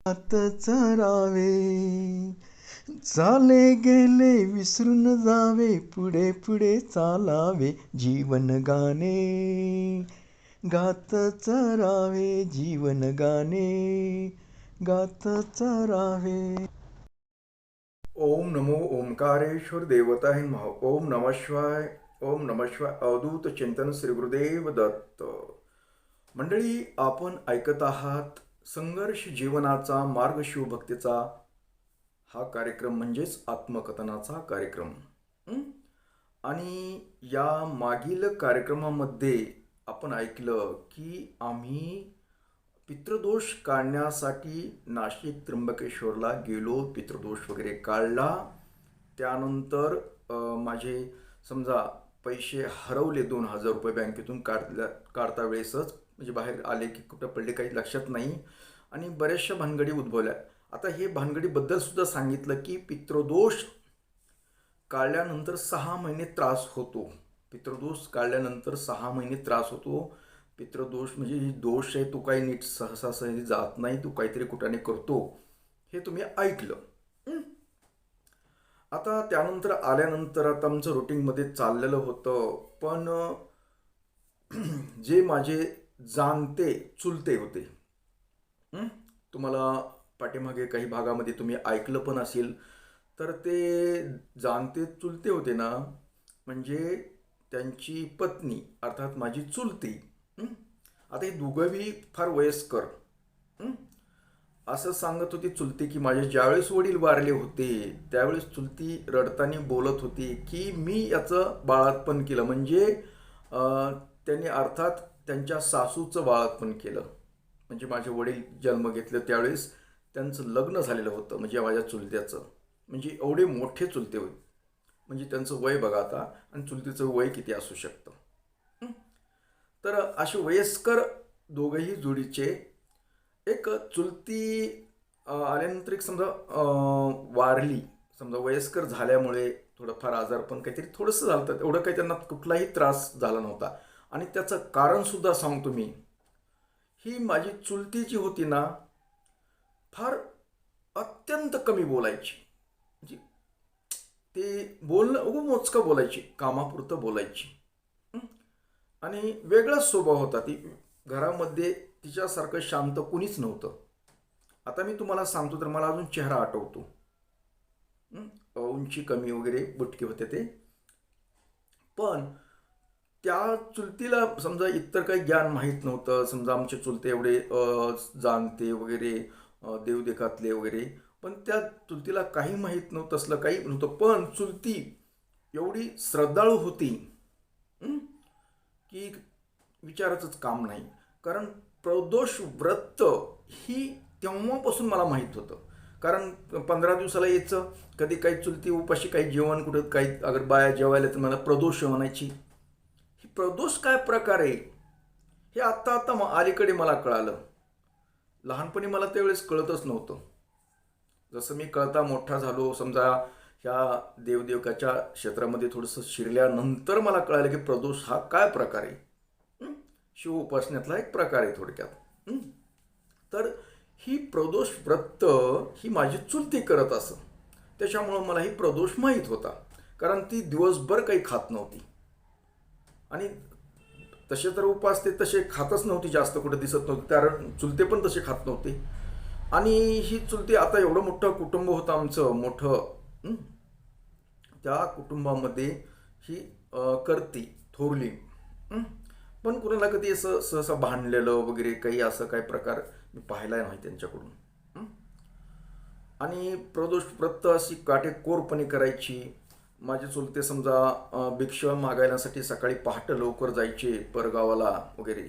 आत चरावे, चाले गेले विसरून जावे, पुढे पुढे चालावे, जीवन गाणे गात चरावे, जीवन गाणे गात चरावे. ओम नमो ओंकारेश्वर देवताय नमः. ओम नमः शिवाय. ओम नमः शिवाय. अवधूत चिंतन श्री गुरुदेव दत्त. मंडळी, आपण ऐकत आहात संघर्ष जीवनाचा मार्ग शिवभक्तीचा हा कार्यक्रम, म्हणजेच आत्मकथनाचा कार्यक्रम. आणि या मागील कार्यक्रमामध्ये आपण ऐकलं की आम्ही पितृदोष काढण्यासाठी नाशिक त्र्यंबकेश्वरला गेलो, पितृदोष वगैरे काढला. त्यानंतर माझे समजा पैसे हरवले, 2,000 रुपये बँकेतून काढता वेळेसच, म्हणजे बाहेर आले की कुठं पडले काही लक्षात नाही, आणि बऱ्याचशा भानगडी उद्भवल्या. आता हे भानगडीबद्दल सुद्धा सांगितलं की पितृदोष काढल्यानंतर 6 महिने त्रास होतो. पितृदोष काढल्यानंतर 6 महिने त्रास होतो. पितृदोष म्हणजे दोष आहे, तो काही नीट सहजी जात नाही, तू काहीतरी कुठाने करतो, हे तुम्ही ऐकलं. आता त्यानंतर आल्यानंतर आता आमचं रुटीनमध्ये चाललेलं होतं, पण जे माझे जाणते चुलते होते, तुम्हाला पाठीमागे काही भागामध्ये तुम्ही ऐकलं पण असेल, तर ते जाणते चुलते होते ना, म्हणजे त्यांची पत्नी अर्थात माझी चुलती. आता हे दोघंही फार वयस्कर. असं सांगत होती चुलती की माझे ज्यावेळेस वडील वारले होते त्यावेळेस चुलती रडताना बोलत होती की मी याचं बाळातपण केलं, म्हणजे त्यांनी अर्थात त्यांच्या सासूचं बाळातपण केलं. म्हणजे माझे वडील जन्म घेतले त्यावेळेस त्यांचं लग्न झालेलं होतं, म्हणजे माझ्या चुलत्याचं. म्हणजे एवढे मोठे चुलते होते, म्हणजे त्यांचं वय बघा आता, आणि चुलतीचं वय किती असू शकतं. तर असे वयस्कर दोघंही जोडीचे. एक चुलती आल्यानंतर एक समजा वारली, समजा वयस्कर झाल्यामुळे थोडंफार आजारपण काहीतरी थोडंसं झालं, तर एवढं काही त्यांना कुठलाही त्रास झाला नव्हता. आणि त्याचं कारणसुद्धा सांगतो मी. ही माझी चुलती जी होती ना, फार अत्यंत कमी बोलायची. म्हणजे ते बोलणं मोजकं बोलायची, कामापुरतं बोलायची. आणि वेगळाच स्वभाव होता. ती घरामध्ये तिच्यासारखं शांत कुणीच नव्हतं. आता मी तुम्हाला सांगतो तर मला अजून चेहरा आठवतो. उंची कमी वगैरे, बुटके होते ते. पण त्या चुलतीला समजा इतर काही ज्ञान माहीत नव्हतं. समजा आमचे चुलते एवढे जाणते वगैरे, देवदेखातले वगैरे, पण त्या चुलतीला काही माहीत नव्हतं, असलं काही नव्हतं. पण चुलती एवढी श्रद्धाळू होती की विचाराचंच काम नाही. कारण प्रदोष व्रत ही तेव्हापासून मला माहीत होतं. कारण 15 दिवसाला यायचं, कधी काही चुलती उपाशी काही जेवण, कुठं काही अगर बाया जेवायला तर मला प्रदोष म्हणायची. ही प्रदोष काय प्रकार आहे हे आत्ता आत्ता अलीकडे मला कळालं. लहानपणी मला त्यावेळेस कळतच नव्हतं. जसं मी कळता मोठा झालो, समजा ह्या देवदेवकाच्या क्षेत्रामध्ये थोडंसं शिरल्यानंतर मला कळालं की प्रदोष हा काय प्रकार आहे. शिव उपासनेतला एक प्रकार आहे थोडक्यात. तर ही प्रदोष व्रत ही माझी चुलती करत असं, त्याच्यामुळं मला ही प्रदोष माहीत होता. कारण ती दिवसभर काही खात नव्हती, आणि तसे तर उपास ते तसे खातच नव्हती, जास्त कुठे दिसत नव्हते, कारण चुलते पण तसे खात नव्हते. आणि ही चुलती, आता एवढं मोठं कुटुंब होतं आमचं मोठं, त्या कुटुंबामध्ये ही करती थोरली. पण कुणाला कधी असं सहसा भांडलेलं वगैरे काही असं काही प्रकार मी पाहिला नाही त्यांच्याकडून. आणि प्रदोष व्रत अशी काटेकोरपणे करायची. माझे चुलते समजा भिक्षा मागायण्यासाठी सकाळी पहाटे लवकर जायचे परगावाला वगैरे,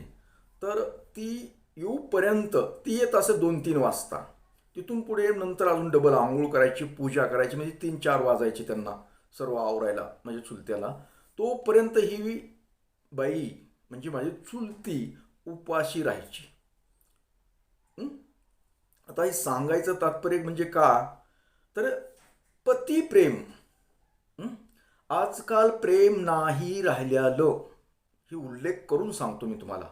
तर ती येऊपर्यंत ती येत असे 2-3 वाजता. तिथून पुढे नंतर अजून डबल आंघोळ करायची, पूजा करायची, म्हणजे 3-4 वाजायचे त्यांना सर्व आवरायला, म्हणजे चुलत्याला. तोपर्यंत ही बाई म्हणजे माझी चुलती उपाशी राहायची. आता हे सांगायचं तात्पर्य म्हणजे का, तर पती प्रेम, आजकाल प्रेम नाही राहिल्यालं, ही उल्लेख करून सांगतो मी तुम्हाला.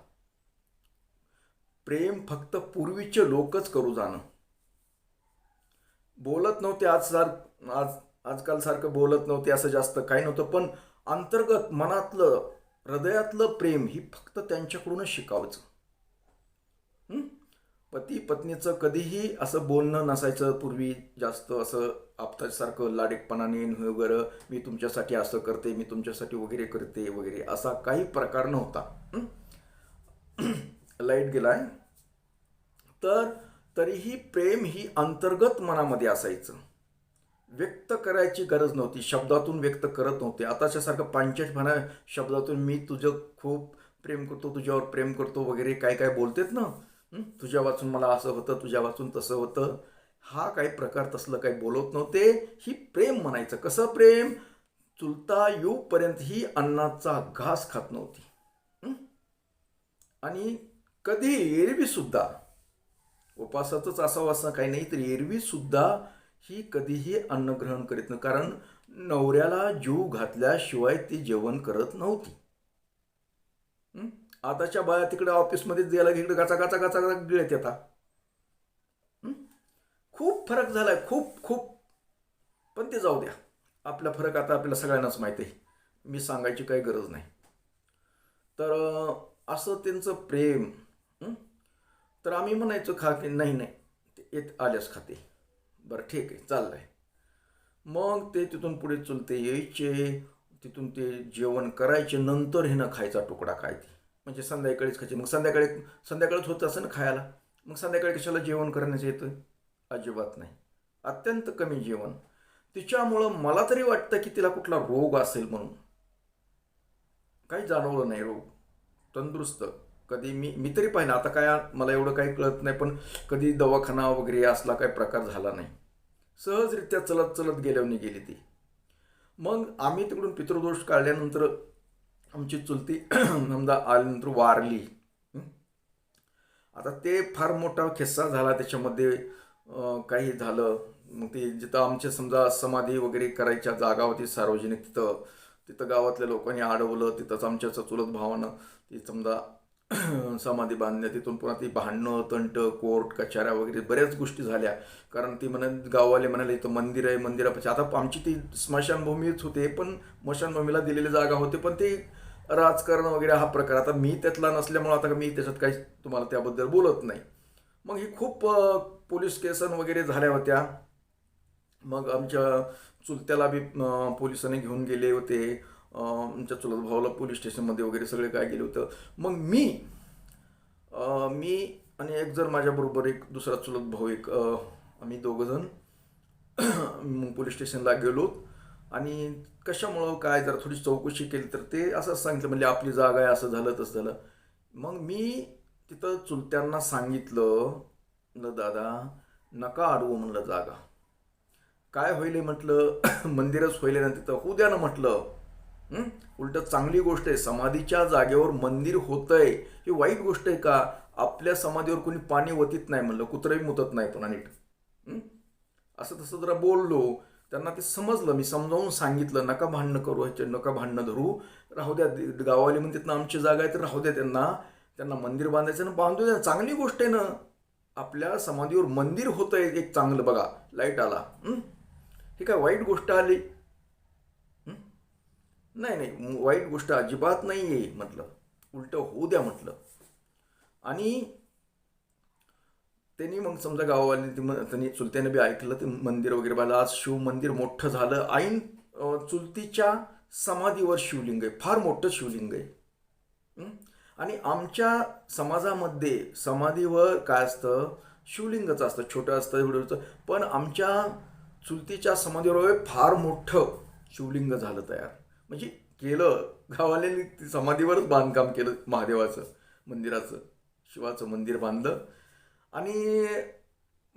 प्रेम फक्त पूर्वीचे लोकच करू जाणं. बोलत नव्हते आजकाल सारखं बोलत नव्हते, असं जास्त काही नव्हतं, पण अंतर्गत मनातलं हृदयातलं प्रेम ही फक्त त्यांच्याकडूनच शिकावचं. हं? पती पत्नीचं कधीही असं बोलणं नसायचं पूर्वी, जास्त असं आपल्यासारखं लाडेकपणाने वगैरे, मी तुमच्यासाठी असं करते, मी तुमच्यासाठी वगैरे करते वगैरे, असा काही प्रकार नव्हता. लाईट गेलाय. तर तरीही प्रेम ही अंतर्गत मनामध्ये असायचं, व्यक्त करायची गरज नव्हती, शब्दातून व्यक्त करत नव्हते. आताच्या सारखं पांचटपणा शब्दातून मी तुझं खूप प्रेम करतो, तुझ्यावर प्रेम करतो वगैरे काय काय बोलतेत ना, तुझ्या वाचून मला असं होतं, तुझ्या वाचून तसं होतं, हा काही प्रकार तसलं काही बोलत नव्हते. ही प्रेम म्हणायचं. कसं प्रेम? चुलता येऊपर्यंत ही अन्नाचा घास खात नव्हती. हं? आणि कधी एरवी सुद्धा, उपासातच असावं असं काही नाही, तर एरवी सुद्धा ही कधीही अन्न ग्रहण करीत नाही, कारण नवऱ्याला जीव घातल्याशिवाय ती जेवण करत नव्हती. आताच्या बाया तिकडे ऑफिसमध्ये गेला की इकडे गाचा गाचा गाचा गिळत येतात. खूप फरक झालाय, खूप खूप. पण ते जाऊ द्या, आपला फरक आता आपल्याला सगळ्यांनाच माहिती आहे, मी सांगायची काही गरज नाही. तर असं त्यांचं प्रेम. तर आम्ही म्हणायचो खा की नाही नाही, ते येत आल्यास खाते, बरं ठीक आहे चाललंय. मग ते तिथून पुढे चुलते यायचे, तिथून ते जेवण करायचे, नंतर हे न खायचा तुकडा काय ते, म्हणजे संध्याकाळीच खायचे. मग संध्याकाळीच होतं असं ना खायला, मग संध्याकाळी कशाला जेवण करण्याचं येतं? अजिबात नाही, अत्यंत कमी जेवण. तिच्यामुळं मला तरी वाटतं की तिला कुठला रोग असेल म्हणून. काही जाणवलं नाही रोग, तंदुरुस्त. कधी मी तरी पाहिलं, आता काय मला एवढं काही कळत नाही, पण कधी दवाखाना वगैरे असला काही प्रकार झाला नाही. सहजरित्या चलत चलत गेल्यावर गेली ती. मग आम्ही तिकडून पितृदोष काढल्यानंतर आमची चुलती समजा आल्यानंतर वारली. आता ते फार मोठा किस्सा झाला त्याच्यामध्ये. काही झालं, मग ते जिथं आमच्या समजा समाधी वगैरे करायच्या जागा होती सार्वजनिक, तिथं तिथं गावातल्या लोकांनी अडवलं. तिथंच आमच्या चुलत भावानं ती समजा समाधी बांधल्या. तिथून पुन्हा ती भांडणं तंट, कोर्ट कचाऱ्या वगैरे बऱ्याच गोष्टी झाल्या. कारण ती गाववाले म्हणाले इथं मंदिर आहे, मंदिरापाशी आता आमची ती स्मशानभूमीच होते, पण स्मशानभूमीला दिलेली जागा होती, पण ते राजकारण वगैरे हा प्रकार, आता मी त्यातला नसल्यामुळं आता मी त्याच्यात काही तुम्हाला त्याबद्दल बोलत नाही. मग ही खूप पोलीस केसन वगैरे झाल्या होत्या. मग आमच्या चुलत्याला बी पोलिसांनी घेऊन गेले होते. आमच्या चुलत भावाला पोलीस स्टेशनमध्ये वगैरे सगळे काय गेले होतं. मग मी आणि एक जर माझ्याबरोबर एक दुसरा चुलत भाऊ, एक आम्ही दोघंजण मग पोलीस स्टेशनला गेलो. आणि कशामुळं काय जरा थोडी चौकशी केली, तर ते असंच सांगितलं, म्हणजे आपली जागा आहे, असं झालं तसं झालं. मग मी तिथं चुलत्यांना सांगितलं, म्हणलं दादा नका अडवू म्हणलं जागा, काय होईल म्हटलं, मंदिरच होईल ना तिथं, होऊ द्या ना म्हटलं. उलट चांगली गोष्ट आहे, समाधीच्या जागेवर मंदिर होतंय, ही वाईट गोष्ट आहे का? आपल्या समाधीवर कोणी पाणी वतीत नाही म्हणलं, कुत्रंही मुतत नाही पुन्हा नीट. असं तसं जरा बोललो, त्यांना ते समजलं. मी समजावून सांगितलं, नका भांडणं करू, ह्याचे नका भांडणं धरू, राहू द्या. गावाले म्हणतात ना आमची जागा आहे, तर राहू द्या, त्यांना मंदिर बांधायचं ना, बांधू द्या, चांगली गोष्ट आहे ना. आपल्या समाधीवर मंदिर होतंय एक चांगलं, बघा लाईट आला, ही काय वाईट गोष्ट आली? नाही नाही, वाईट गोष्ट अजिबात नाही आहे म्हटलं, उलट होऊ द्या म्हटलं. आणि त्यांनी मग समजा गावावाल्यांनी त्यांनी चुलत्याने बी ऐकलं, ते मंदिर वगैरे बांधलं. आज शिव मंदिर मोठं झालं. ऐन चुलतीच्या समाधीवर शिवलिंग आहे, फार मोठं शिवलिंग आहे. आणि आमच्या समाजामध्ये समाधीवर काय असतं, शिवलिंगच असतं, छोटं असतं एवढं होतं. पण आमच्या चुलतीच्या समाधीवर फार मोठं शिवलिंग झालं तयार, म्हणजे केलं गावाल्यांनी, समाधीवरच बांधकाम केलं महादेवाचं मंदिराचं, शिवाचं मंदिर बांधलं. आणि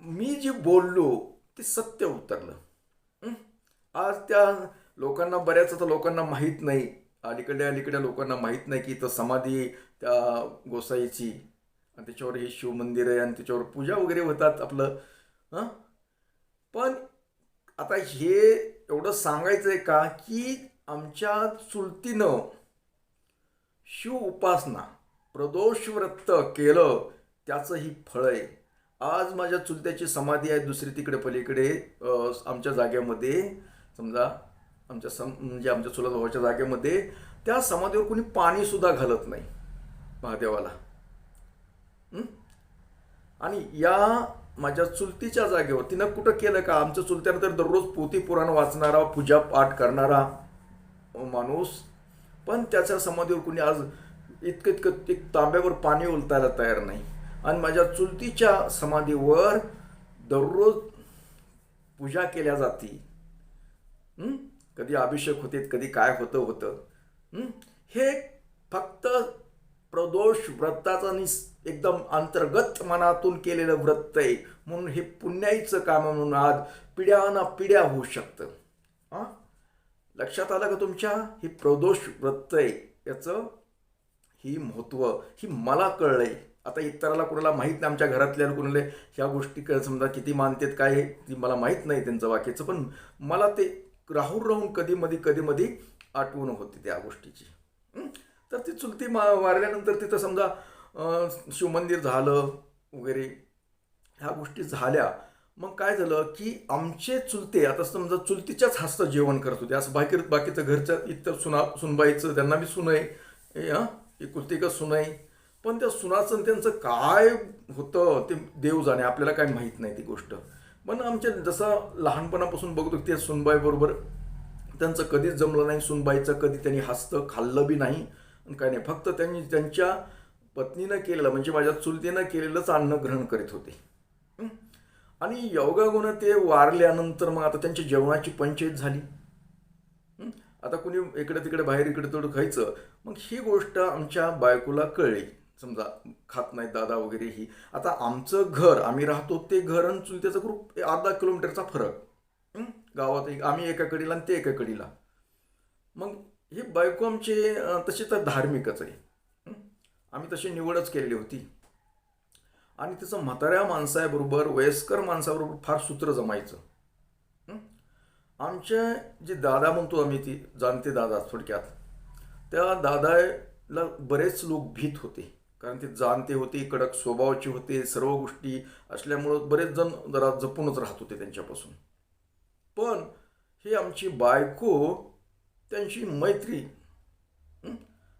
मी जे बोललो ते सत्य उतरलं. आज त्या लोकांना, बऱ्याच आता लोकांना माहीत नाही, अलीकडल्या लोकांना माहीत नाही की इथं समाधी त्या गोसाईची, आणि त्याच्यावर हे शिवमंदिर आहे, आणि त्याच्यावर पूजा वगैरे होतात आपलं. पण आता हे एवढं सांगायचं आहे का, की आमच्या चुलतीनं शिव उपासना प्रदोष व्रत केलं, त्याचं ही फळ आहे. आज माझ्या चुलत्याची समाधी आहे दुसरी तिकडे पलीकडे आमच्या जागेमध्ये, समजा म्हणजे आमच्या चुलत भावाच्या जागेमध्ये. त्या समाधीवर कोणी पाणी सुद्धा घालत नाही महादेवाला. आणि या माझ्या चुलतीच्या जागेवर तिनं कुठं केलं का? आमचं चुलत्यानं तर दररोज पोथी पुराण वाचणारा, पूजा पाठ करणारा माणूस, पण त्याच्या समाधीवर कुणी आज इतकं इतकं एक तांब्यावर पाणी उलटायला तयार नाही. आणि माझ्या चुलतीच्या समाधीवर दररोज पूजा केल्या जाती. कधी अभिषेक होते, कधी काय होतं. हे फक्त प्रदोष व्रताचं आणि एकदम अंतर्गत मनातून केलेलं व्रत आहे, म्हणून हे पुण्याईचं काम म्हणून आज पिढ्याना पिढ्या होऊ शकतं. लक्षात आलं का तुमच्या? हे प्रदोष व्रत आहे, याचं ही महत्त्व ही मला कळलंय. आता इतराला कोणाला माहीत नाही, आमच्या घरातल्या कोणाला ह्या गोष्टी समजा किती मानतात काय ती मला माहीत नाही त्यांचं वाक्याचं, पण मला ते राहून कधी मधी आठवण होती त्या गोष्टीची. तर ती चुलती वारल्यानंतर तिथं समजा शिवमंदिर झालं वगैरे ह्या गोष्टी झाल्या. मग काय झालं की आमचे चुलते आता समजा चुलतीच्याच हस्त जेवण करत होते. असं बाकीचं घरच्या इतर सुनबाईचं त्यांना बी सुन आहे, एकुलती का सुन आहे, पण त्या सुनाचं त्यांचं काय होतं ते देव जाणे, आपल्याला काय माहीत नाही ती गोष्ट. पण आमच्या जसं लहानपणापासून बघतो त्या सुनबाई बरोबर त्यांचं कधीच जमलं नाही. सुनबाईचं कधी त्यांनी हस्त खाल्लं बी नाही काय नाही, फक्त त्यांनी त्यांच्या पत्नीनं केलेलं म्हणजे माझ्या चुलतीनं केलेलंच अन्न ग्रहण करीत होते. आणि योगागुण ते वारल्यानंतर मग आता त्यांची जेवणाची पंचायत झाली. आता कुणी इकडे तिकडे बाहेर इकडे तिकडे खायचं. मग ही गोष्ट आमच्या बायकोला कळली, समजा खात नाहीत दादा वगैरे. ही आता आमचं घर आम्ही राहतो ते घर आणि चुलत्याचा ग्रुप अर्धा किलोमीटरचा फरक गावात, आम्ही एका कडीला आणि ते एका कडीला. मग ही बायको आमची तशी तर धार्मिकच आहे, आम्ही तशी निवडच केलेली होती. आणि तिचं म्हाताऱ्या माणसाबरोबर वयस्कर माणसाबरोबर फार सूत्र जमायचं. आमचे जे दादा म्हणतो आम्ही, ती जाणते दादा थोडक्यात, त्या दादाला बरेच लोक भीत होते, कारण ते जाणते होते, कडक स्वभावाचे होते, सर्व गोष्टी असल्यामुळं बरेच जण जरा जपूनच राहत होते त्यांच्यापासून. पण ही आमची बायको त्यांची मैत्री,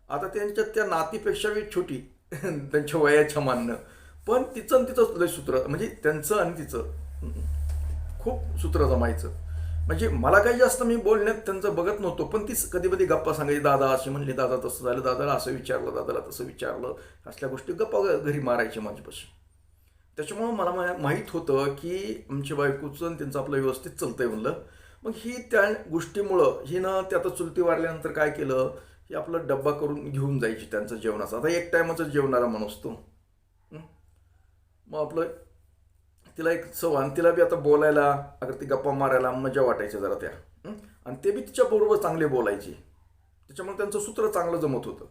आता त्यांच्या त्या नातीपेक्षा बी छोटी त्यांच्या वयाच्या मानणं, पण तिचं लय सूत्र, म्हणजे त्यांचं आणि तिचं खूप सूत्र जमायचं. म्हणजे मला काही जास्त मी बोलण्यात त्यांचं बघत नव्हतो, पण तीच कधी कधी गप्पा सांगायची. दादा असे म्हणले, दादा तसं झालं, दादाला असं विचारलं, दादाला तसं विचारलं, असल्या गोष्टी गप्पा घरी मारायचे माझ्यापाशी. त्याच्यामुळं मला माहीत होतं की आमच्या बायकोचं आणि त्यांचं आपलं व्यवस्थित चालतंय म्हणलं. मग ही त्या गोष्टीमुळं हिनं ते आता चुलती वारल्यानंतर काय केलं, ही आपलं डब्बा करून घेऊन जायची त्यांचं जेवणाचं. आता एक टायमाचं जेवणारा माणूस तो. मग आपलं तिला एक सवय, आणि तिला बी आता बोलायला अगर ती गप्पा मारायला मजा वाटायची जरा त्या, आणि ते बी तिच्याबरोबर चांगले बोलायचे, त्याच्यामुळे त्यांचं सूत्र चांगलं जमत होतं.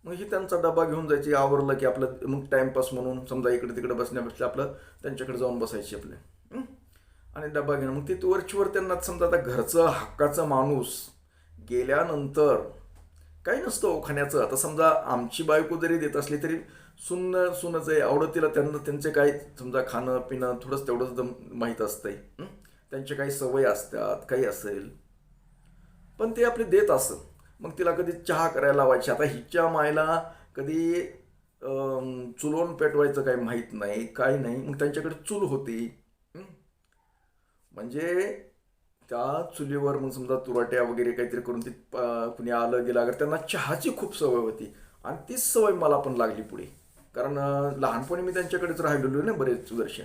मग ही त्यांचा डबा घेऊन जायची, आवरलं की आपलं मग टाइमपास म्हणून समजा इकडे तिकडे बसण्यापेक्षा आपलं त्यांच्याकडे जाऊन बसायची आपले, आणि डबा घेणं. मग ते वरचीवर त्यांना समजा आता घरचं हक्काचा माणूस गेल्यानंतर काही नसतं खाण्याचं. आता समजा आमची बायको जरी देत असली तरी सुनच आहे, आवडत तिला, त्यांना त्यांचे काही समजा खाणं पिणं थोडंच तेवढंच माहीत असतंय, त्यांचे काही सवय असतात काही असेल, पण ते आपले देत असत. मग तिला कधी चहा करायला लावायची. आता हिच्या मायला कधी चुलवून पेटवायचं काही माहीत नाही, काही नाही. मग त्यांच्याकडे चूल होती, म्हणजे त्या चुलीवर मग समजा तुराट्या वगैरे काहीतरी करून ती कुणी आलं गेलं अगर त्यांना चहाची खूप सवय होती. आणि तीच सवय मला पण लागली पुढे, कारण लहानपणी मी त्यांच्याकडेच राहिलेलो ना बरेच वर्ष.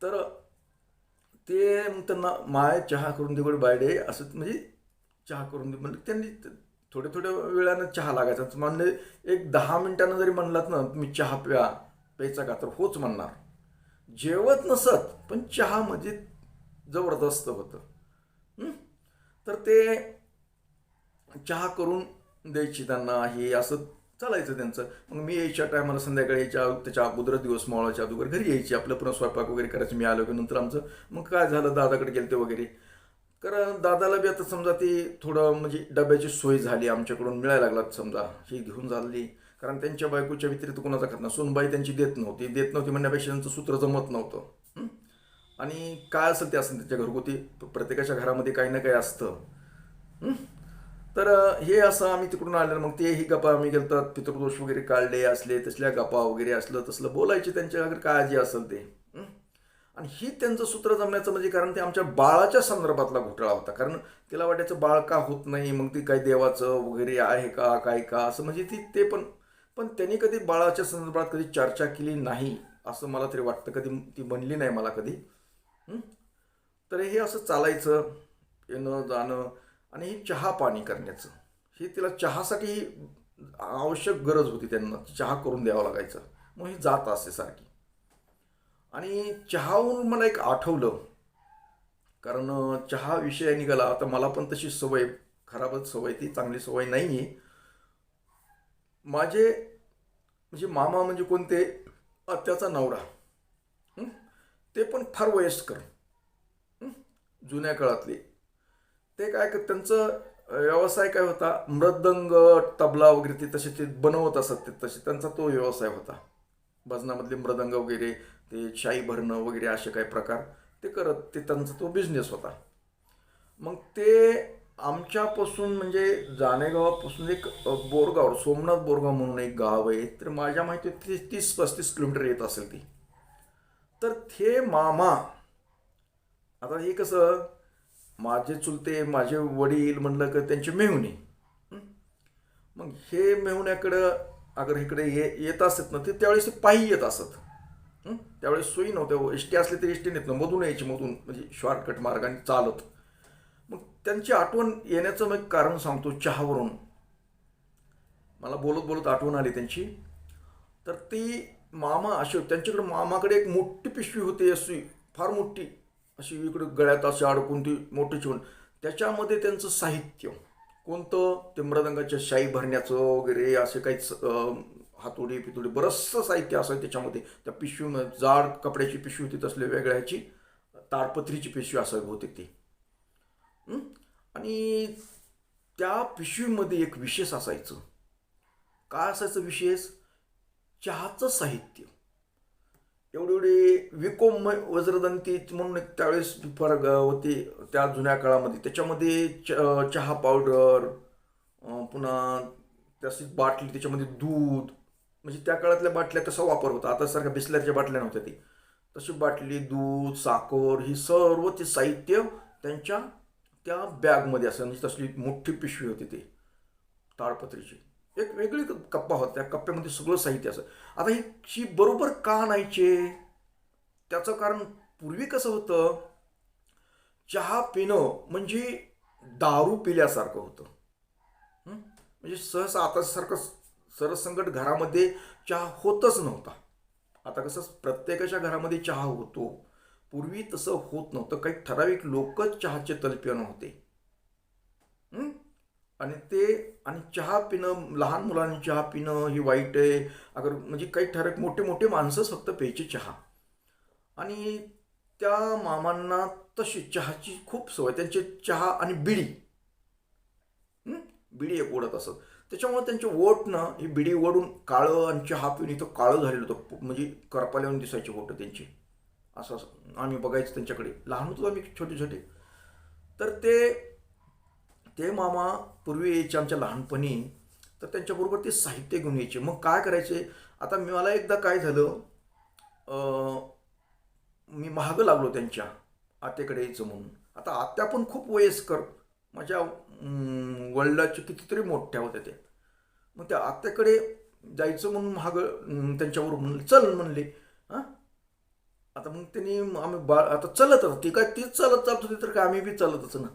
तर ते त्यांना माय चहा करून दे बरं बायडे, असं म्हणजे चहा करून दे म्हणजे त्यांनी थोड्या वेळानं चहा लागायचा. म्हणले एक 10 मिनिटानं जरी म्हणलात ना तुम्ही चहा प्यायचा का, तर होच म्हणणार. जेवत नसत पण चहा म्हणजे जबरदस्त होतं. तर ते चहा करून द्यायची त्यांना, हे असं चालायचं त्यांचं. मग मी यायच्या टायमाला संध्याकाळी त्याच्या अगोदर दिवस मावळाच्या अगोदर घरी यायची, आपलं पुन्हा स्वयंपाक वगैरे करायचं. मी आलो की नंतर आमचं मग काय झालं, दादाकडे गेलं ते वगैरे. कारण दादाला बी आता समजा ती थोडं म्हणजे डब्याची सोय झाली आमच्याकडून मिळायला लागला, समजा ही घेऊन झाली, कारण त्यांच्या बायकोच्या व्यतिरिक्त कोणाचा खात नाही. सोनबाई त्यांची देत नव्हती म्हणण्यापेक्षा त्यांचं सूत्र जमत नव्हतं. हं? आणि काय असेल ते असेल त्याच्या घरगुती प्रत्येकाच्या घरामध्ये काही ना काही असतं. हं? तर हे असं आम्ही तिकडून आलं. मग ते ही गप्पा आम्ही गेलतात, पितृदोष वगैरे काढले असले तसल्या गप्पा वगैरे असलं तसलं बोलायचे त्यांच्या घरी काय जे असेल ते. हं? आणि ही त्यांचं सूत्र जमण्याचं म्हणजे कारण ते आमच्या बाळाच्या संदर्भातला घोटाळा होता. कारण तिला वाटायचं बाळ का होत नाही, मग ती काही देवाचं वगैरे आहे का काय का असं, म्हणजे ते पण पण त्यांनी कधी बाळाच्या संदर्भात कधी चर्चा केली नाही असं मला तरी वाटतं. कधी ती बनली नाही मला कधी. हं? तर हे असं चालायचं, येणं जाणं आणि हे चहा पाणी करण्याचं. हे तिला चहासाठी आवश्यक गरज होती, त्यांना चहा करून द्यावा लागायचा. मग ही जात असे सारखी. आणि चहाहून मला एक आठवलं, कारण चहा विषय निघाला. आता मला पण तशी सवय, खराबच सवय, ती चांगली सवय नाही आहे. माझे म्हणजे मामा म्हणजे कोणते, आत्याचा नवरा. हं? ते पण फार वयस्कर, हं? जुन्या काळातले. ते काय त्यांचं व्यवसाय काय होता, मृदंग तबला वगैरे ते तसे ते बनवत असत, ते तसे त्यांचा तो व्यवसाय होता. भजनामधले मृदंग वगैरे, ते शाई भरणं वगैरे असे काही प्रकार ते करत, ते त्यांचा तो बिझनेस होता. मग ते आमच्यापासून म्हणजे जानेगावापासून एक बोरगाव, सोमनाथ बोरगाव म्हणून एक गाव आहे, तर माझ्या माहिती 30-35 किलोमीटर येत असेल ती. तर ते मामा, आता हे कसं, माझे चुलते माझे वडील म्हणलं की त्यांचे मेहुणे. हं? मग हे मेहुण्याकडं अगर इकडे येत असत ना, ते त्यावेळेस ते पायी येत असत. त्यावेळेस सोयी नव्हत्या. एसटी असली तरी एसटी नेत ना, मधून यायची, मधून म्हणजे शॉर्टकट मार्गाने चालत. मग त्यांची आठवण येण्याचं मी कारण सांगतो चहावरून. मला बोलत बोलत आठवण आली त्यांची. तर ती मामा अशी, त्यांच्याकडे मामाकडे एक मोठी पिशवी होती, अशी फार मोठी, अशी इकडे गळ्यात अशी अडकून ती मोठी चिवून. त्याच्यामध्ये त्यांचं साहित्य कोणतं, ते मृदंगाच्या शाई भरण्याचं वगैरे असे काही हातोडी पितोडी बरंचसं साहित्य असायचं त्याच्यामध्ये. त्या पिशवीमध्ये जाड कपड्याची पिशवी होती, तसले वेगळ्याची ताडपत्रीची पिशवी असावी बहुतेक ती. आणि त्या पिशवीमध्ये एक विशेष असायचं. काय असायचं विशेष, चहाचं साहित्य. एवढे एवढे विकोम वज्रदंती म्हणून त्यावेळेस फरक होते त्या जुन्या काळामध्ये. त्याच्यामध्ये चहा पावडर, पुन्हा तशीच बाटली, त्याच्यामध्ये दूध, म्हणजे त्या काळातल्या बाटल्या तसा वापर होता. आता सारख्या बिस्लरच्या बाटल्या नव्हत्या ती. तशी बाटली, दूध, साखर, ही सर्व ते साहित्य त्यांच्या त्या बॅगमध्ये असं, म्हणजे तसली मोठी पिशवी होती ती ताडपत्रीची. एक वेगळी कप्पा होता, त्या कप्प्यामध्ये सगळं साहित्य असं. आता ही बरोबर का आणायचे, त्याचं कारण, पूर्वी कसं होतं, चहा पिणं म्हणजे दारू पिल्यासारखं होतं. म्हणजे सहसा आतासारखं सरसंकट घरामध्ये चहा होतच नव्हता. आता कसं प्रत्येकाच्या घरामध्ये चहा होतो, पूर्वी तसं होत नव्हतं. काही ठराविक लोकच चहाचे तलपेन होते. आणि चहा पिणं, लहान मुलांनी चहा पिणं ही वाईट आहे. अगर म्हणजे काही ठराविक मोठे मोठे माणसंच फक्त प्यायचे चहा. आणि त्या मामांना तशी चहाची खूप सवय. त्यांचे चहा आणि बिडी, बिडी एक ओढत असत. त्याच्यामुळे त्यांचे ओठ ना, ही बिडी ओढून काळं, आणि चहा पिऊन इथं काळं झालेलं होतं, म्हणजे करपाला येऊन दिसायचे ओठ त्यांची. असं आम्ही बघायचं त्यांच्याकडे, लहान होतो आम्ही छोटे छोटे. तर ते मामा पूर्वी यायचे आमच्या लहानपणी. तर त्यांच्याबरोबर ते साहित्य घेऊन यायचे. मग काय करायचे, आता मला एकदा काय झालं, मी महाग लागलो त्यांच्या आत्याकडे यायचं म्हणून. आता आत्या पण खूप वयस्कर, माझ्या वडिलाच्या कितीतरी मोठ्या होत्या त्या. मग त्या आत्याकडे जायचं म्हणून महाग त्यांच्याबरोबर म्हणले, चल म्हणले. हां, आता मग त्यांनी आम्ही आता चलत, ती काय तीच चालत जात होती, तर काय आम्ही बी चालतच ना.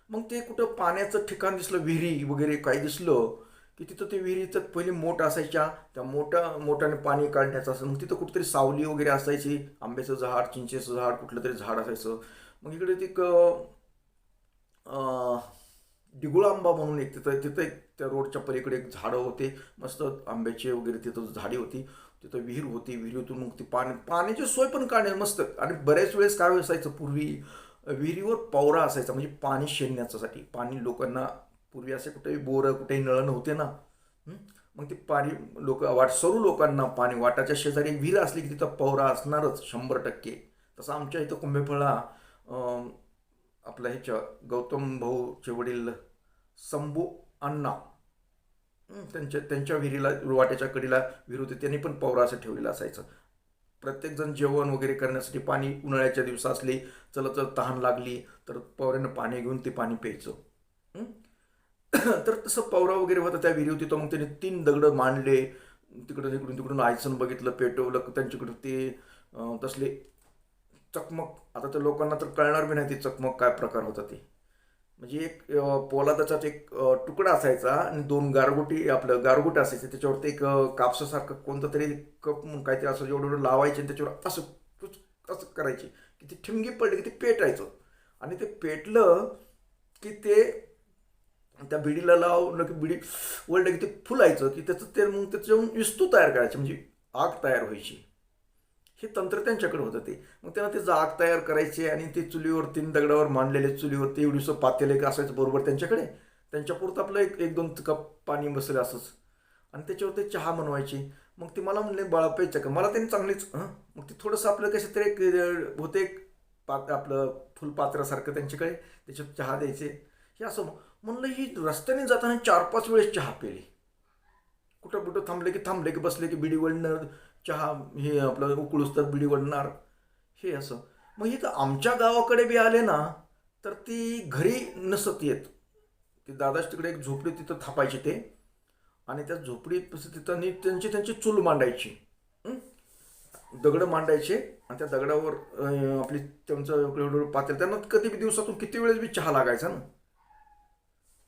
मग ते कुठं पाण्याचं ठिकाण दिसलं, विहिरी वगैरे काय दिसलं की तिथं ते विहिरीचं पहिले मोठ असायच्या, त्या मोठ्याने पाणी काढण्याचं असं. मग तिथं कुठेतरी सावली वगैरे असायची, आंब्याचं झाड, चिंचेचं झाड, कुठलं तरी झाड असायचं. मग इकडे ते डिगुळा आंबा म्हणून एक तिथं एक त्या रोडच्या पलीकडे एक झाडं होते मस्त आंब्याचे वगैरे, तिथं झाडी होती, तिथं विहीर होती. विहिरीतून मग ती पाण्याची सोय पण काढणे मस्त. आणि बऱ्याच वेळेस काय असायचं, पूर्वी विहिरीवर पवरा असायचा, म्हणजे पाणी शेणण्यासाठी. पाणी लोकांना पूर्वी असे कुठेही बोरं, कुठेही नळ नव्हते ना. मग ती पाणी लोक सरू लोकांना पाणी वाटाच्या शेजारी एक विहीर असली की तिथं पवरा असणारच 100%. तसं आमच्या इथं कुंभेफळा आपल्या ह्याच्या गौतम भाऊचे वडील शंभू अण्णा, त्यांच्या त्यांच्या विहिरीला वाट्याच्या कडीला विहीर होती, त्यांनी पण पवरा असं ठेवलेलं असायचं. प्रत्येकजण जेवण वगैरे करण्यासाठी पाणी उन्हाळ्याच्या दिवस असले, चला चल तहान लागली तर पवऱ्यानं पाणी घेऊन ते पाणी प्यायचं. हं? तर तसं पवरा वगैरे होता त्या विहिरी होती. तर मग त्यांनी 3 दगडं मांडले, तिकडं तिकडून तिकडून आयसन बघितलं, पेटवलं, त्यांच्याकडे ते तसले चकमक, आता त्या लोकांना तर कळणार बी नाही ती चकमक काय प्रकार होता ते. म्हणजे एक पोलादाचाच एक तुकडा असायचा आणि 2 गारगोटी, आपलं गारगोट असायचं, त्याच्यावरती एक कापसासारखं कोणतं तरी कप काहीतरी असं एवढं एवढं लावायचे आणि त्याच्यावर असं असं करायचे की ती ठिमगी पडली की ते पेटायचं. आणि ते पेटलं की ते त्या बिडीला लावलं की बिडी वळलं की ते फुलायचं की त्याचं ते मग त्याच्यावरून विस्तू तयार करायची, म्हणजे आग तयार व्हायची. हे तंत्र त्यांच्याकडे होतं ते. मग त्यांना ते आग तयार करायचे आणि ते चुलीवर 3 दगडावर मांडलेले चुलीवर ते एवढीसं पातेलं एक असायचं बरोबर त्यांच्याकडे. त्यांच्यापुरतं आपलं एक 2 कप पाणी बसलं असंच, आणि त्याच्यावर ते चहा बनवायची. मग ते मला म्हणले, बाळा प्यायचं का? मला त्यांनी चांगलीच मग ते थोडंसं आपलं कसं तरी एक होते एक आपलं फुलपात्रासारखं त्यांच्याकडे, त्याच्यात चहा द्यायचे. हे असं म्हणलं, ही रस्त्याने जाताना 4-5 वेळेस चहा पिली. कुठं कुठं थांबले की बसले की बिडी वळणं, चहा हे आपलं उकळूस तर बिडी वळणार, हे असं. मग हे तर आमच्या गावाकडे बी आले ना तर ती घरी नसत येत. ती दादाच तिकडे एक झोपडी तिथं थापायचे ते, आणि त्या झोपडीत तिथं त्यांची त्यांची चूल मांडायची. दगड मांडायचे आणि त्या दगडावर आपली त्यांचं पातेल, त्यांना कधी बी दिवसातून किती वेळेस बी चहा लागायचा ना.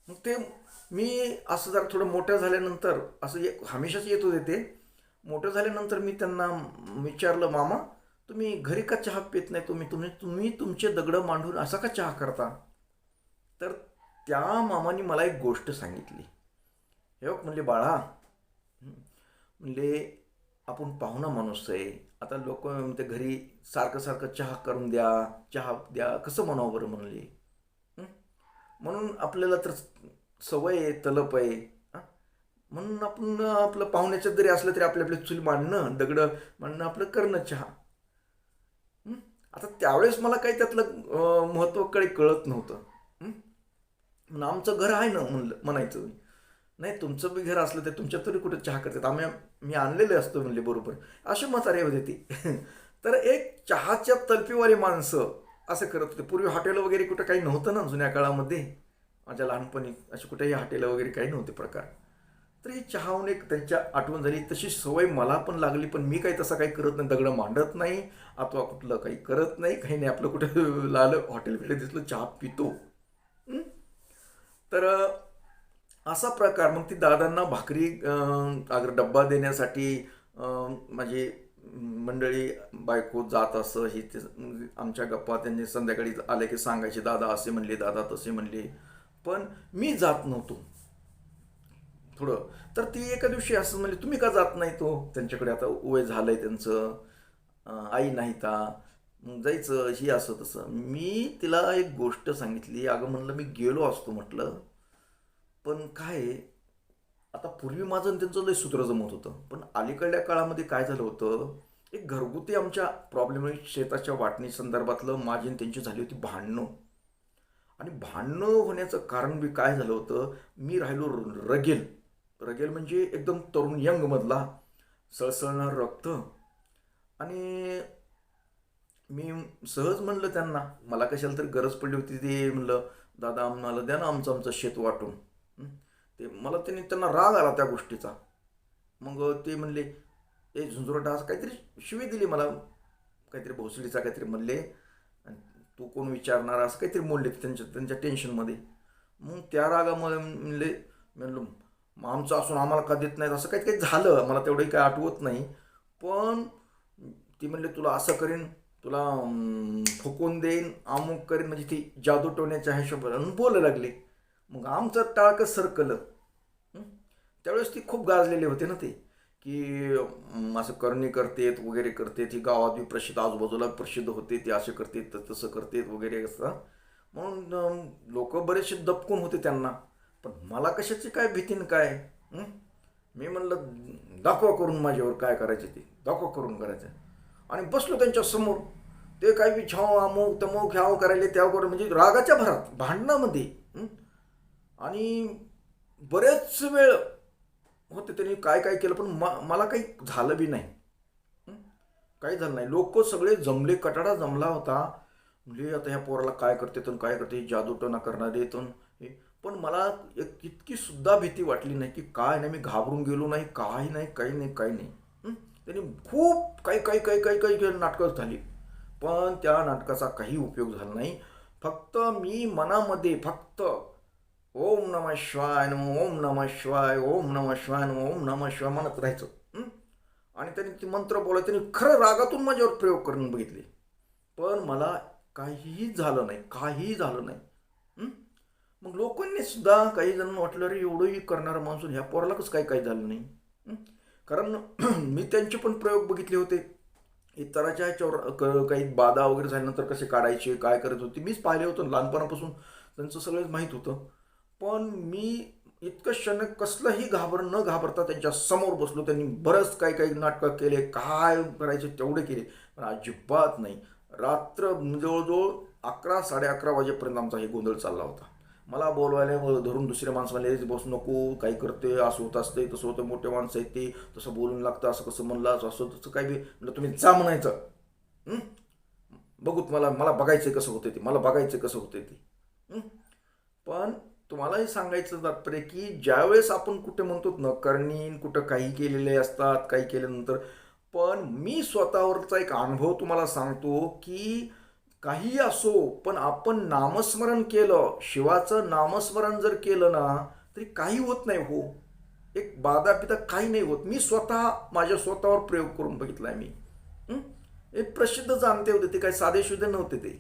मग ते मी असं जरा थोडं मोठं झाल्यानंतर असं हमेशाच येत होते ते. मोठं झाल्यानंतर मी त्यांना विचारलं, मामा तुम्ही घरी का चहा पित नाही? तुम्ही तुमचे दगडं मांडून असा का चहा करता? तर त्या मामाने मला एक गोष्ट सांगितली. हे बघ म्हणले, बाळा म्हणले आपण पाहुणा माणूस आहे. आता लोक म्हणते घरी सारखं सारखं चहा करून द्या, चहा द्या, कसं म्हणावं बरं म्हणले. म्हणून आपल्याला तर सवय आहे, तलप आहे. म्हणून आपण आपलं पाहुण्याच्यात जरी असलं तरी आपल्या आपल्या चूल मांडणं, दगड मांडणं, आपलं करणं चहा. आता त्यावेळेस मला काही त्यातलं महत्त्व काही कळत नव्हतं. म्हणून आमचं घर आहे ना म्हणलं, म्हणायचं. नाही तुमचं बी घर असलं तर तुमच्यात तरी कुठं चहा करतात, मी आणलेले असतो म्हणले बरोबर, असे म्हातारे होते ती. तर एक चहाच्या तलपीवाली माणसं असं करत होते. पूर्वी हॉटेल वगैरे कुठं काही नव्हतं ना जुन्या काळामध्ये. माझ्या लहानपणी असे कुठेही हॉटेल वगैरे काही नव्हते प्रकार. तर ही चहाहून एक त्यांच्या आठवण झाली. तशी सवय मला पण लागली, पण मी काही तसं काही करत नाही, दगडं मांडत नाही अथवा कुठलं काही करत नाही, काही नाही. आपलं कुठं लालं हॉटेल बिटे दिसलं चहा पितो. तर असा प्रकार. मग ती दादांना भाकरी अगर डब्बा देण्यासाठी माझी मंडळी बायको जात असं हे ते आमच्या गप्पा त्यांनी संध्याकाळी आले की सांगायचे, दादा असे म्हणले, दादा तसे म्हणले. पण मी जात नव्हतो थोडं. तर ती एका दिवशी असं म्हणले, तुम्ही का जात नाही? तो त्यांच्याकडे आता वय झालंय त्यांचं, आई नाही का, जायचं ही असं तसं. मी तिला एक गोष्ट सांगितली. अगं म्हणलं मी गेलो असतो म्हटलं, पण काय आता पूर्वी माझं त्यांचं लय सूत्र जमत होतं. पण अलीकडल्या काळामध्ये काय झालं होतं, एक घरगुती आमच्या प्रॉब्लेम शेताच्या वाटणी संदर्भातलं माझी त्यांची झाली होती भांडणं. आणि भांडणं होण्याचं कारण बी काय झालं होतं, मी राहिलो रगेल. रगेल म्हणजे एकदम तरुण यंगमधला सळसळणार रक्त. आणि मी सहज म्हणलं त्यांना, मला कशाला तरी गरज पडली होती, ते म्हणलं दादा आम्हाला द्या ना आमचं शेत वाटून. ते मला त्यांना राग आला त्या गोष्टीचा. मग ते म्हणले, ए झुंजुरटा, असं काहीतरी शिवी दिली मला, काहीतरी भोसडीचा काहीतरी म्हणले, तू कोण विचारणार असं काहीतरी बोलले त्यांच्या टेन्शनमध्ये. मग त्या रागामध्ये म्हणलं आमचं असून आम्हाला का देत नाहीत, असं काही काही झालं. मला तेवढंही काही आठवत नाही. पण ती म्हणले तुला असं करीन, तुला फुकून देईन, अमुक करीन, म्हणजे ती जादू टोण्याच्या हिशोबाने बोलायला लागली. मग आमचं टाळकं सरकलं. त्यावेळेस ती खूप गाजलेले होते ना ते, की असं करणे करतेत वगैरे करतेत, ही गावात बी प्रसिद्ध, आजूबाजूला प्रसिद्ध होते, ते असे करतेत तसं करतेत वगैरे असं. म्हणून लोक बरेचसे दपकून होते त्यांना. पण मला कशाची काय भीतीन काय. मी म्हणलं दाखवा करून माझ्यावर काय करायचं ते, दाखवा करून करायचं. आणि बसलो त्यांच्या समोर. ते काही बी छाव अमुक तमुक ह्याव करायले त्याव करून, म्हणजे रागाच्या भरात भांडणामध्ये. आणि बरेच वेळ होते त्यांनी काय काय केलं, पण मला काही झालं बी नाही. काही झालं नाही. लोक सगळे जमले, कटाडा जमला होता. म्हणजे आता ह्या पोराला काय करते तर काय करते, जादूटोना करणार आहे तर हे. पण मला एक इतकी सुद्धा भीती वाटली नाही की काय नाही, मी घाबरून गेलो नाही, काही नाही, काही नाही, काही नाही. त्यांनी खूप काही काही काही काही काही नाटकं झाली, पण त्या नाटकाचा काही उपयोग झाला नाही. फक्त मी मनामध्ये फक्त ओम नमः शिवाय नमः, ओम नमः शिवाय, ओम नमः शिवाय नमः, ओम नमः शिवाय म्हणत राहायचं. आणि त्यांनी ती मंत्र बोलाय, त्यांनी खरं रागातून माझ्यावर प्रयोग करून बघितले, पण मला काहीही झालं नाही, काहीही झालं नाही. मग लोकांनी सुद्धा काही जण वाटलं, अरे एवढंही करणारा माणूस ह्या पोराला कसं काही काही झालं नाही. कारण मी त्यांचे पण प्रयोग बघितले होते. इतराच्या ह्याच्यावर काही बाधा वगैरे झाल्यानंतर कसे काढायचे, काय करत होते, मीच पाहिले होतं लहानपणापासून, त्यांचं सगळंच माहीत होतं. पण मी इतकं क्षण कसलंही न घाबरता त्यांच्या समोर बसलो. त्यांनी बरंच काही काही नाटकं केले, काय करायचे तेवढे केले, पण अजिबात नाही. रात्र जवळजवळ 11 11:30 वाजेपर्यंत आमचा हे गोंधळ चालला होता. मला बोलवायला धरून दुसऱ्या माणसाला बसू नको, काय करते, असं होत असते, तसं होतं, मोठे माणसं आहेत ते, तसं बोलून लागतं, असं कसं म्हणलं, असं तसं काय बी म्हणजे तुम्ही जा म्हणायचं. बघूत मला मला बघायचं कसं होतं ते, मला बघायचं कसं होतं ते. पण तुम्हालाही सांगायचं तात्पर्य की ज्यावेळेस आपण कुठे म्हणतो न करणी, कुठं काही केलेले असतात, काही केल्यानंतर, पण मी स्वतःवरचा एक अनुभव तुम्हाला सांगतो की काही असो, पण आपण नामस्मरण केलं, शिवाचं नामस्मरण जर केलं ना, तरी काही होत नाही हो. एक बाधा पिता काही नाही होत. मी स्वतः माझ्या स्वतःवर प्रयोग करून बघितलाय मी. हे प्रसिद्ध जाणते होते, ते काही साधे शुद्धे नव्हते ते.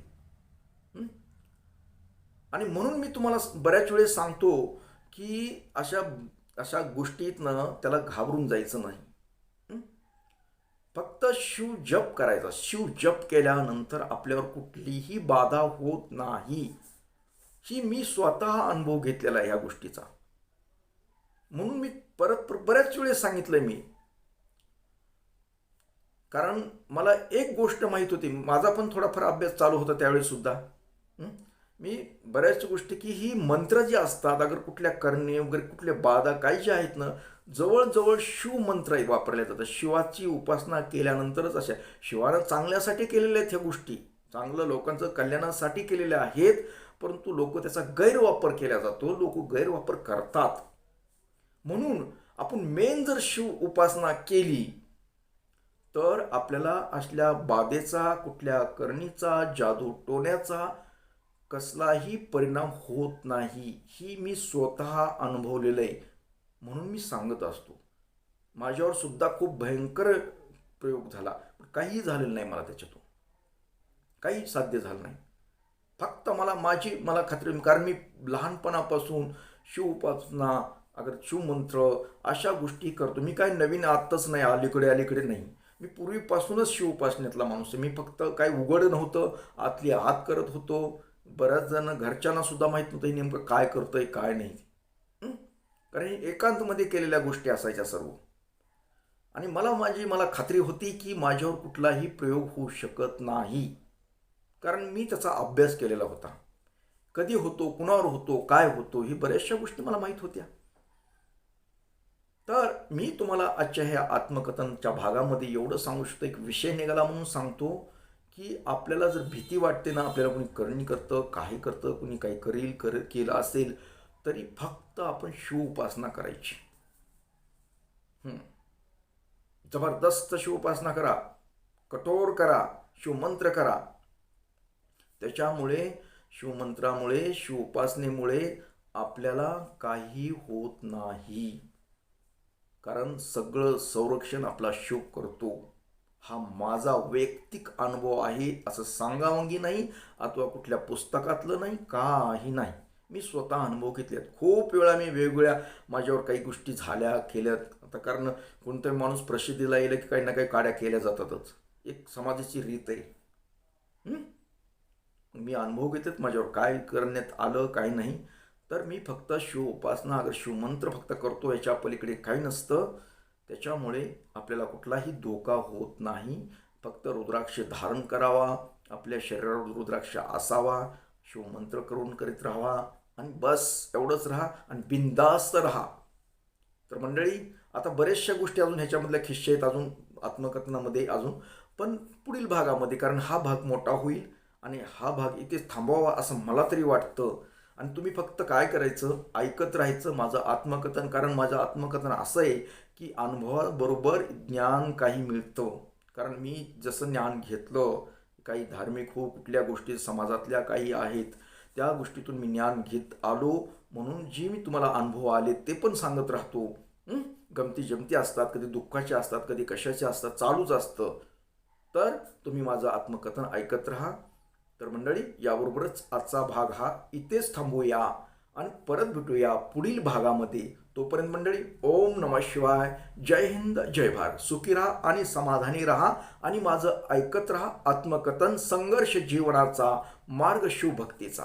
आणि म्हणून मी तुम्हाला बऱ्याच वेळेस सांगतो की अशा अशा गोष्टीतनं त्याला घाबरून जायचं नाही. फक्त शिव जप करायचा. शिव जप केल्यानंतर आपल्यावर कुठलीही बाधा होत नाही. ही मी स्वतः अनुभव घेतलेला आहे ह्या गोष्टीचा. म्हणून मी परत बऱ्याच वेळेस सांगितलंय मी. कारण मला एक गोष्ट माहीत होती, माझा पण थोडाफार अभ्यास चालू होता त्यावेळेस सुद्धा. मी बऱ्याच गोष्टी की ही मंत्र जे असतात, अगर कुठल्या करणे वगैरे कुठल्या बाधा काही ज्या आहेत ना, जवळजवळ शिव मंत्र वापरले जातात. शिवाची उपासना केल्यानंतरच अशा शिवानं चांगल्यासाठी केलेल्या आहेत ह्या गोष्टी, चांगलं लोकांचं कल्याणासाठी केलेल्या आहेत, परंतु लोक त्याचा गैरवापर केला जातो, लोक गैरवापर करतात. म्हणून आपण मेन जर शिव उपासना केली तर आपल्याला असल्या बाधेचा, कुठल्या करणीचा, जादू टोण्याचा कसलाही परिणाम होत नाही. ही मी स्वतः अनुभवलेलं आहे, म्हणून मी सांगत असतो. माझ्यावर सुद्धा खूप भयंकर प्रयोग झाला, पण काही झालेलं नाही मला त्याच्यातून, काही साध्य झालं नाही. फक्त मला खात्री, कारण मी लहानपणापासून शिवउपासना, अगर शिवमंत्र अशा गोष्टी करतो. मी काय नवीन आत्ताच नाही, अलीकडे नाही. मी पूर्वीपासूनच शिवउपासनेतला माणूस आहे. मी फक्त काय उघड नव्हतं, आतली आत करत होतो. बऱ्याच जण घरच्यांना सुद्धा माहीत नव्हतं नेमकं काय करतोय काय नाही. कारण एकांतमध्ये केलेल्या गोष्टी असायच्या सर्व. आणि मला खात्री होती की माझ्यावर कुठलाही प्रयोग होऊ शकत नाही, कारण मी त्याचा अभ्यास केलेला होता. कधी होतो, कुणावर होतो, काय होतो, ही बऱ्याचशा गोष्टी मला माहीत होत्या. तर मी तुम्हाला आजच्या ह्या आत्मकथनच्या भागामध्ये एवढं सांगू शकतो, एक विषय निघाला म्हणून सांगतो की आपल्याला जर भीती वाटते ना, आपल्याला कोणी करणी करतं, काही करतं, कोणी काही केलं असेल, तरी फक्त आपण शिव उपासना करायची. जबरदस्त शिव उपासना करा, कठोर करा, शिवमंत्र करा. त्याच्यामुळे शिवमंत्रामुळे, शिव उपासनेमुळे आपल्याला काही होत नाही, कारण सगळं संरक्षण आपला शिव करतो. हा माझा वैयक्तिक अनुभव आहे, असं सांगावंगी नाही अथवा कुठल्या पुस्तकातलं नाही, काही नाही. मी स्वतः अनुभव घेतलेत. खूप वेळा मी वेगवेगळ्या माझ्यावर काही गोष्टी झाल्या केल्यात. आता कारण कोणतरी माणूस प्रसिद्धीला येईल की काही ना काही काड्या केल्या जातातच, एक समाजाची रीत आहे. मी अनुभव घेतलेत माझ्यावर काय करण्यात आलं काय नाही. तर मी फक्त शिव उपासना अगर शिवमंत्र फक्त करतो याच्या पलीकडे काही नसतं. त्याच्यामुळे आपल्याला कुठलाही धोका होत नाही. फक्त रुद्राक्ष धारण करावा, आपल्या शरीरावर रुद्राक्ष असावा, शिवमंत्र करून करीत राहावा आणि बस एवढंच राहा आणि बिनधास्त राहा. तर मंडळी, आता बऱ्याचशा गोष्टी अजून ह्याच्यामधल्या खिश्चे आहेत अजून आत्मकथनामध्ये अजून, पण पुढील भागामध्ये, कारण हा भाग मोठा होईल आणि हा भाग इथेच थांबवावा असं मला तरी वाटतं. आणि तुम्ही फक्त काय करायचं, ऐकत राहायचं माझं आत्मकथन, कारण माझं आत्मकथन असं आहे की अनुभवाबरोबर ज्ञान काही मिळतं. कारण मी जसं ज्ञान घेतलं, काही धार्मिक हो कुठल्या गोष्टी समाजातल्या काही आहेत त्या गोष्टीतून मी ज्ञान घेत आलो, म्हणून जी मी तुम्हाला अनुभव आले ते पण सांगत राहतो. गमती जमती असतात, कधी दुःखाचे असतात, कधी कशाचे असतात, चालूच असतं. तर तुम्ही माझं आत्मकथन ऐकत राहा. तर मंडळी, याबरोबरच आजचा भाग हा इथेच थांबवूया आणि परत भेटूया पुढील भागामध्ये. तोपर्यंत मंडळी, ओम नमः शिवाय, जय हिंद, जय भारत. सुखी राहा आणि समाधानी राहा आणि माझं ऐकत राहा आत्मकथन, संघर्ष जीवनाचा मार्ग शिवभक्तीचा.